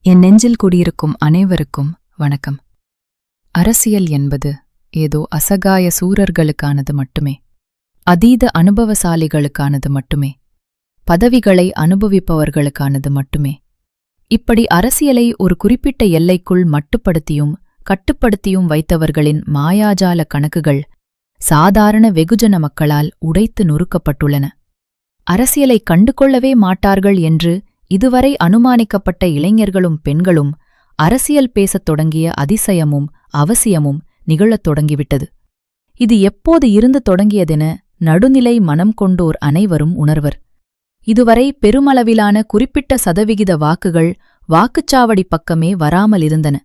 என் நெஞ்சில் குடியிருக்கும் அனைவருக்கும் வணக்கம். அரசியல் என்பது ஏதோ அசகாய சூரர்களுக்கானது மட்டுமே, அதீத அனுபவசாலிகளுக்கானது மட்டுமே, பதவிகளை அனுபவிப்பவர்களுக்கானது மட்டுமே. இப்படி அரசியலை ஒரு குறிப்பிட்ட எல்லைக்குள் மட்டுப்படுத்தியும் கட்டுப்படுத்தியும் வைத்தவர்களின் மாயாஜால கணக்குகள் சாதாரண வெகுஜன மக்களால் உடைத்து நொறுக்கப்பட்டுள்ளன. அரசியலை கண்டுகொள்ளவே மாட்டார்கள் என்று இதுவரை அனுமானிக்கப்பட்ட இளைஞர்களும் பெண்களும் அரசியல் பேசத் தொடங்கிய அதிசயமும் அவசியமும் நிகழத் தொடங்கிவிட்டது. இது எப்போது இருந்து தொடங்கியதென நடுநிலை மனம் கொண்டோர் அனைவரும் உணர்வர். இதுவரை பெருமளவிலான குறிப்பிட்ட சதவிகித வாக்குகள் வாக்குச்சாவடி பக்கமே வராமலிருந்தன.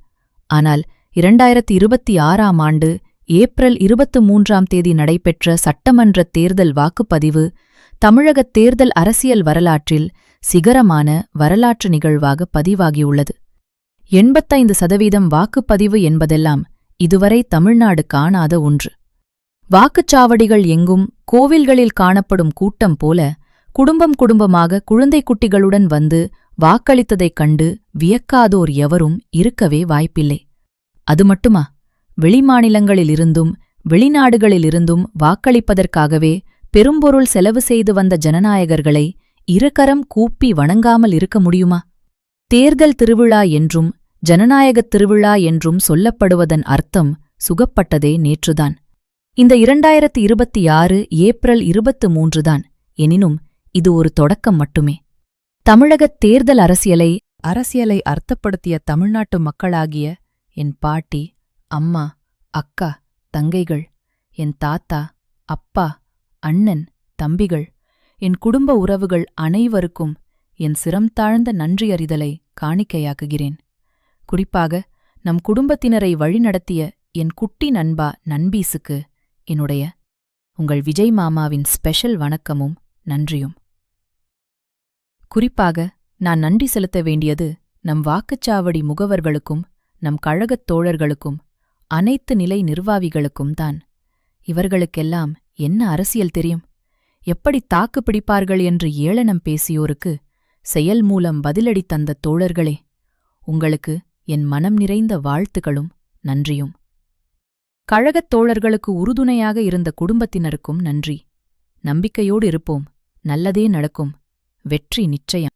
ஆனால் 2026ஆம் ஆண்டு ஏப்ரல் 23ஆம் தேதி நடைபெற்ற சட்டமன்ற தேர்தல் வாக்குப்பதிவு தமிழகத் தேர்தல் அரசியல் வரலாற்றில் சிகரமான வரலாற்று நிகழ்வாக பதிவாகியுள்ளது. 85% வாக்குப்பதிவு என்பதெல்லாம் இதுவரை தமிழ்நாடு காணாத ஒன்று. வாக்குச்சாவடிகள் எங்கும் கோவில்களில் காணப்படும் கூட்டம் போல குடும்பம் குடும்பமாக குழந்தை குட்டிகளுடன் வந்து வாக்களித்ததைக் கண்டு வியக்காதோர் எவரும் இருக்கவே வாய்ப்பில்லை. அது மட்டுமா, வெளிமாநிலங்களிலிருந்தும் வெளிநாடுகளிலிருந்தும் வாக்களிப்பதற்காகவே பெரும்பொருள் செலவு செய்து வந்த ஜனநாயகர்களை இருகரம் கூப்பி வணங்காமல் இருக்க முடியுமா? தேர்தல் திருவிழா என்றும் ஜனநாயகத் திருவிழா என்றும் சொல்லப்படுவதன் அர்த்தம் சுகப்பட்டதே நேற்றுதான். இந்த 2026 ஏப்ரல் 23 தான். எனினும் இது ஒரு தொடக்கம் மட்டுமே. தமிழகத் தேர்தல் அரசியலை அர்த்தப்படுத்திய தமிழ்நாட்டு மக்களாகிய என் பாட்டி, அம்மா, அக்கா, தங்கைகள், என் தாத்தா, அப்பா, அண்ணன், தம்பிகள், என் குடும்ப உறவுகள் அனைவருக்கும் என் சிரம் தாழ்ந்த நன்றியறிதலை காணிக்கையாக்குகிறேன். குறிப்பாக நம் குடும்பத்தினரை வழிநடத்திய என் குட்டி நண்பா நண்பீசுக்கு என்னுடைய உங்கள் விஜய் மாமாவின் ஸ்பெஷல் வணக்கமும் நன்றியும். குறிப்பாக நான் நன்றி செலுத்த வேண்டியது நம் வாக்குச்சாவடி முகவர்களுக்கும் நம் கழகத் தோழர்களுக்கும் அனைத்து நிலை நிர்வாகிகளுக்கும் தான். இவர்களுக்கெல்லாம் என்ன அரசியல் தெரியும்? எப்படி தாக்கு பிடிப்பார்கள் என்று ஏளனம் பேசியோருக்கு செயல் மூலம் பதிலடி தந்த தோழர்களே, உங்களுக்கு என் மனம் நிறைந்த வாழ்த்துகளும் நன்றியும். கழகத் தோழர்களுக்கு உறுதுணையாக இருந்த குடும்பத்தினருக்கும் நன்றி. நம்பிக்கையோடு இருப்போம், நல்லதே நடக்கும், வெற்றி நிச்சயம்.